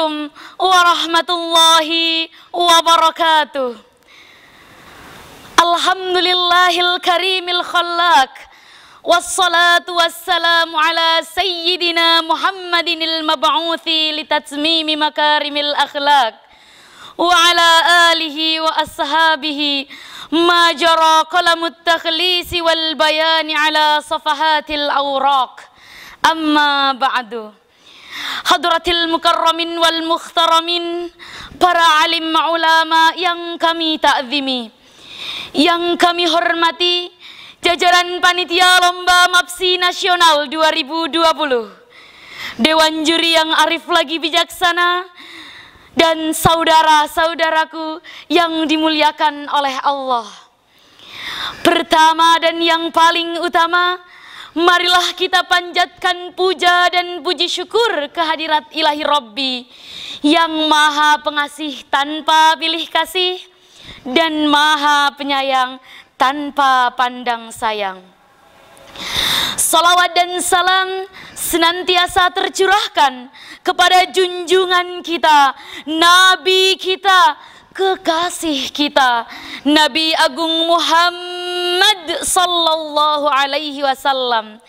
Assalamualaikum warahmatullahi wabarakatuh. Alhamdulillahil karimil khallaq, wassalatu wassalamu ala sayyidina Muhammadinil mab'uthi litatmimi makarimil akhlaq, wa ala alihi wa ashabihi ma jara qalamut takhlisi wal bayani ala safahatil awraq. Amma ba'du. Hadratil mukarramin wal mukhtaramin, para alim ulama yang kami ta'zimi, yang kami hormati, jajaran panitia Lomba MAPSI Nasional 2020, Dewan Juri yang arif lagi bijaksana, dan saudara-saudaraku yang dimuliakan oleh Allah. Pertama dan yang paling utama, marilah kita panjatkan puja dan puji syukur kehadirat ilahi Rabbi yang maha pengasih tanpa pilih kasih dan maha penyayang tanpa pandang sayang. Salawat dan salam senantiasa tercurahkan kepada junjungan kita, Nabi kita, kekasih kita, Nabi Agung Muhammad sallallahu alaihi wasallam,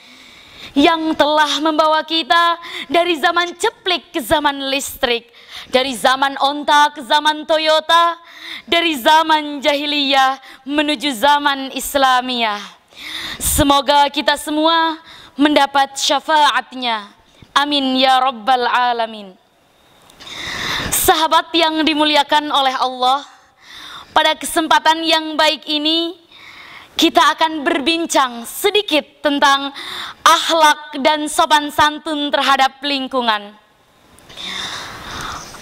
yang telah membawa kita dari zaman ceplik ke zaman listrik, dari zaman onta ke zaman Toyota, dari zaman jahiliyah menuju zaman Islamiyah. Semoga kita semua mendapat syafaatnya. Amin ya rabbal alamin. Sahabat yang dimuliakan oleh Allah, pada kesempatan yang baik ini kita akan berbincang sedikit tentang akhlak dan sopan santun terhadap lingkungan.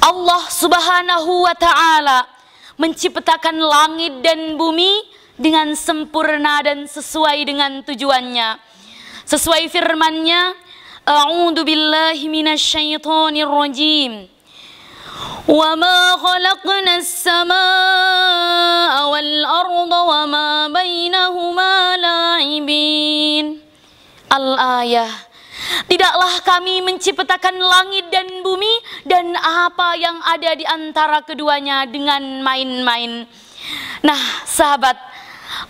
Allah Subhanahu wa ta'ala menciptakan langit dan bumi dengan sempurna dan sesuai dengan tujuannya. Sesuai firman-Nya, A'udzu billahi minasyaitonir rajim. Wa ma khalaqnas samaa'a wal arda wa ma bainahuma la'ibin. Al-ayah. Tidaklah kami menciptakan langit dan bumi dan apa yang ada di antara keduanya dengan main-main. Nah, sahabat,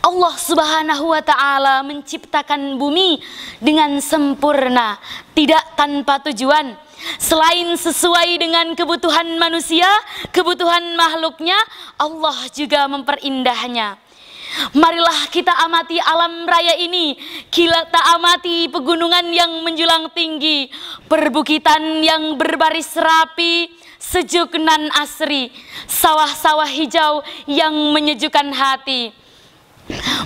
Allah Subhanahu wa ta'ala menciptakan bumi dengan sempurna, tidak tanpa tujuan. Selain sesuai dengan kebutuhan manusia, kebutuhan makhluknya, Allah juga memperindahnya. Marilah kita amati alam raya ini, kita amati pegunungan yang menjulang tinggi, perbukitan yang berbaris rapi, sejuk nan asri, sawah-sawah hijau yang menyejukkan hati.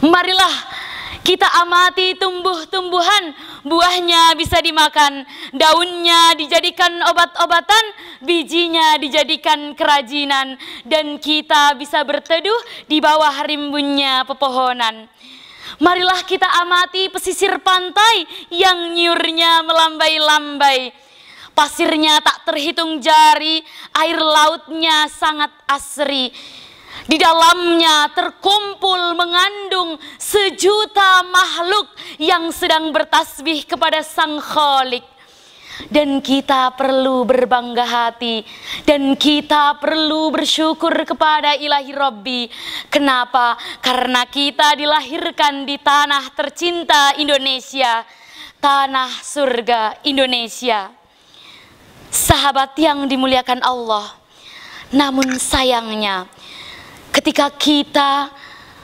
Marilah kita amati tumbuh-tumbuhan, buahnya bisa dimakan, daunnya dijadikan obat-obatan, bijinya dijadikan kerajinan, dan kita bisa berteduh di bawah rimbunnya pepohonan. Marilah kita amati pesisir pantai yang nyurnya melambai-lambai. Pasirnya tak terhitung jari, air lautnya sangat asri. Di dalamnya terkumpul mengandung sejuta makhluk yang sedang bertasbih kepada Sang Khalik. Dan kita perlu berbangga hati, dan kita perlu bersyukur kepada ilahi Rabbi. Kenapa? Karena kita dilahirkan di tanah tercinta Indonesia, tanah surga Indonesia. Sahabat yang dimuliakan Allah, namun sayangnya ketika kita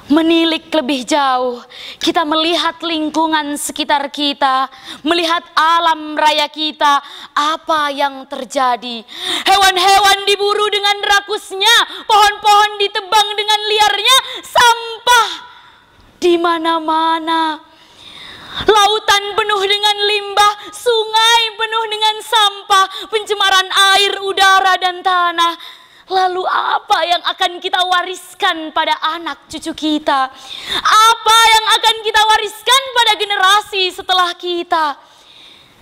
menilik lebih jauh, kita melihat lingkungan sekitar kita, melihat alam raya kita, apa yang terjadi? Hewan-hewan diburu dengan rakusnya, pohon-pohon ditebang dengan liarnya, sampah di mana-mana. Lautan penuh dengan limbah, sungai penuh dengan sampah, pencemaran air, udara, dan tanah. Lalu apa yang akan kita wariskan pada anak cucu kita? Apa yang akan kita wariskan pada generasi setelah kita?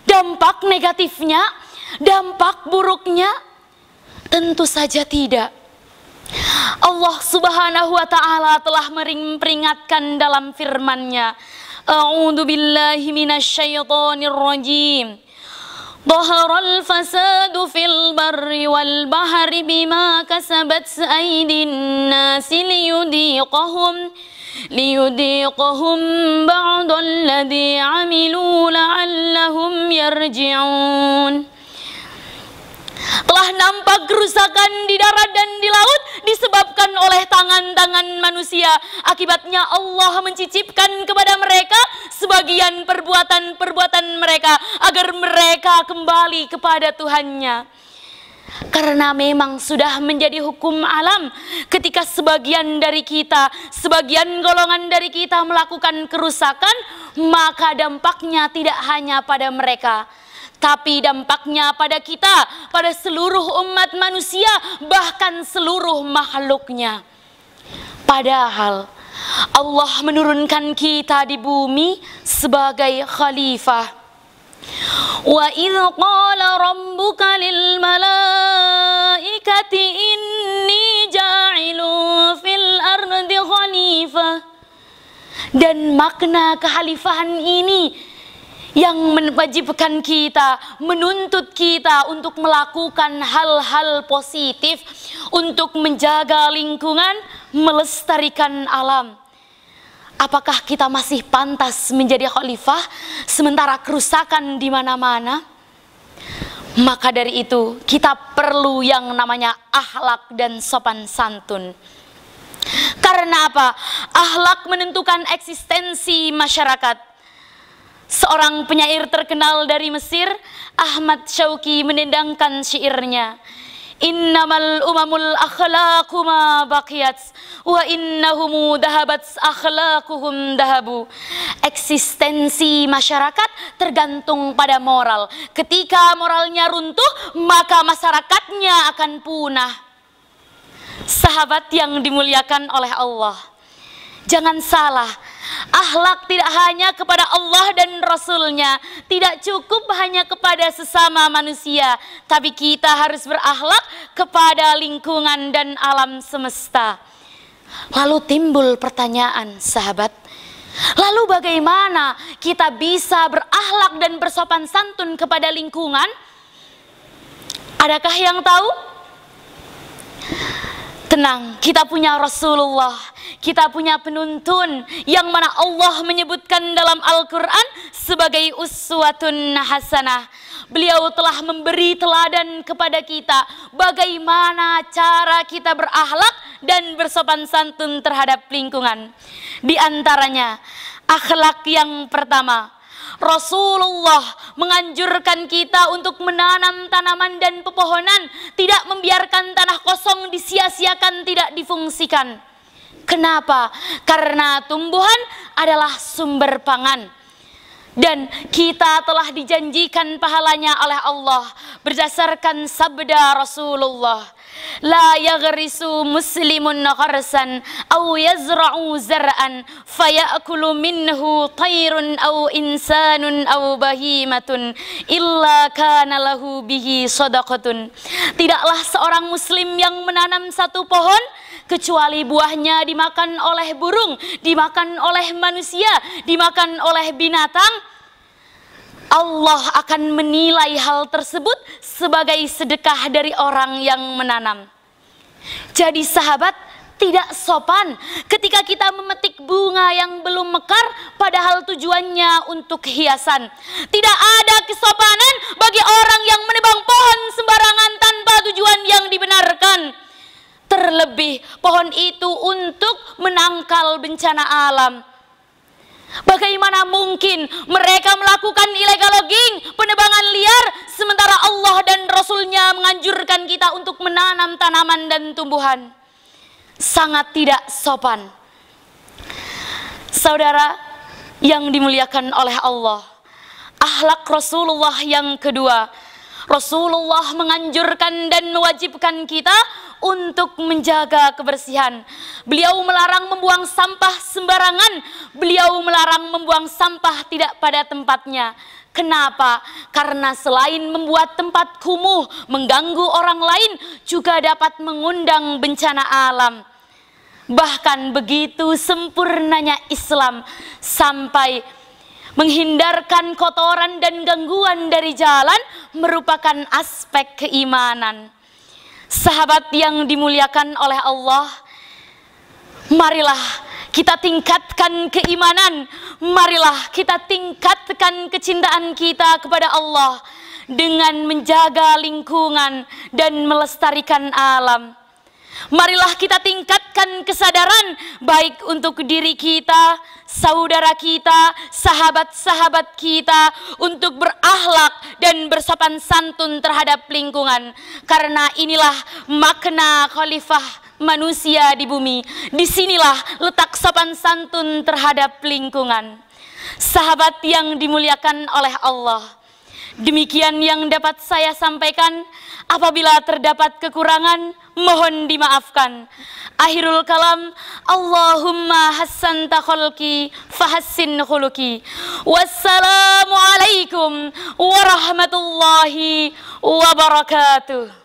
Dampak negatifnya, dampak buruknya? Tentu saja tidak. Allah Subhanahu wa ta'ala telah memperingatkan dalam firman-Nya, A'udzu billahi minasyaitonir rajim. Dhaharal fasadu fil barri wal bahri bima kasabat aydin nasi liyudhiqahum ba'dal ladzi 'amilu la'allahum yarji'un. Telah nampak kerusakan di darat dan di laut disebabkan oleh tangan-tangan manusia. Akibatnya Allah mencicipkan kepada mereka sebagian perbuatan-perbuatan mereka agar mereka kembali kepada Tuhannya. Karena memang sudah menjadi hukum alam ketika sebagian dari kita, sebagian golongan dari kita melakukan kerusakan, maka dampaknya tidak hanya pada mereka, tapi dampaknya pada kita, pada seluruh umat manusia, bahkan seluruh makhluknya. Padahal Allah menurunkan kita di bumi sebagai khalifah. Wa idh qala rabbuka lil malaikati inni ja'ilun fil ardi khalifah. Dan makna kekhalifahan ini yang mewajibkan kita, menuntut kita untuk melakukan hal-hal positif, untuk menjaga lingkungan, melestarikan alam. Apakah kita masih pantas menjadi khalifah sementara kerusakan di mana-mana? Maka dari itu kita perlu yang namanya akhlak dan sopan santun. Karena apa? Akhlak menentukan eksistensi masyarakat. Seorang penyair terkenal dari Mesir, Ahmad Syauqi, menendangkan syairnya, innamal umamul akhlaqu ma baqiyat wa innahum dahabat akhlaquhum dahabu. Eksistensi masyarakat tergantung pada moral. Ketika moralnya runtuh, maka masyarakatnya akan punah. Sahabat yang dimuliakan oleh Allah, jangan salah. Akhlak tidak hanya kepada Allah dan Rasulnya, tidak cukup hanya kepada sesama manusia, tapi kita harus berakhlak kepada lingkungan dan alam semesta. Lalu timbul pertanyaan, sahabat, lalu bagaimana kita bisa berakhlak dan bersopan santun kepada lingkungan? Adakah yang tahu? Tenang, kita punya Rasulullah, kita punya penuntun yang mana Allah menyebutkan dalam Al-Quran sebagai uswatun hasanah. Beliau telah memberi teladan kepada kita bagaimana cara kita berakhlak dan bersopan santun terhadap lingkungan. Di antaranya, akhlak yang pertama, Rasulullah menganjurkan kita untuk menanam tanaman dan pepohonan, tidak membiarkan tanah kosong disia-siakan, tidak difungsikan. Kenapa? Karena tumbuhan adalah sumber pangan. Dan kita telah dijanjikan pahalanya oleh Allah berdasarkan sabda Rasulullah, la yaghrisu muslimun gharsan aw yazra'u zar'an fayakulu minhu tayrun aw insanun aw bahimatun illa kana lahu bihi sadaqatun. Tidaklah seorang muslim yang menanam satu pohon kecuali buahnya dimakan oleh burung, dimakan oleh manusia, dimakan oleh binatang. Allah akan menilai hal tersebut sebagai sedekah dari orang yang menanam. Jadi sahabat, tidak sopan ketika kita memetik bunga yang belum mekar padahal tujuannya untuk hiasan. Tidak ada kesopanan bagi orang yang menebang pohon sembarangan tanpa tujuan yang dibenarkan. Terlebih pohon itu untuk menangkal bencana alam. Bagaimana mungkin mereka melakukan illegal logging, penebangan liar, sementara Allah dan Rasulnya menganjurkan kita untuk menanam tanaman dan tumbuhan? Sangat tidak sopan. Saudara yang dimuliakan oleh Allah, akhlak Rasulullah yang kedua, Rasulullah menganjurkan dan mewajibkan kita untuk menjaga kebersihan. Beliau melarang membuang sampah sembarangan. Beliau melarang membuang sampah tidak pada tempatnya. Kenapa? Karena selain membuat tempat kumuh, mengganggu orang lain, juga dapat mengundang bencana alam. Bahkan begitu sempurnanya Islam sampai Menghindarkan kotoran dan gangguan dari jalan merupakan aspek keimanan. Sahabat yang dimuliakan oleh Allah, marilah kita tingkatkan keimanan, marilah kita tingkatkan kecintaan kita kepada Allah dengan menjaga lingkungan dan melestarikan alam. Marilah kita tingkatkan kesadaran baik untuk diri kita, saudara kita, sahabat-sahabat kita untuk berakhlak dan bersopan santun terhadap lingkungan. Karena inilah makna khalifah manusia di bumi. Disinilah letak sopan santun terhadap lingkungan. Sahabat yang dimuliakan oleh Allah, demikian yang dapat saya sampaikan. Apabila terdapat kekurangan, mohon dimaafkan. Akhirul kalam, Allahumma hassanta khalqi fahassin khuluqi. Wassalamualaikum warahmatullahi wabarakatuh.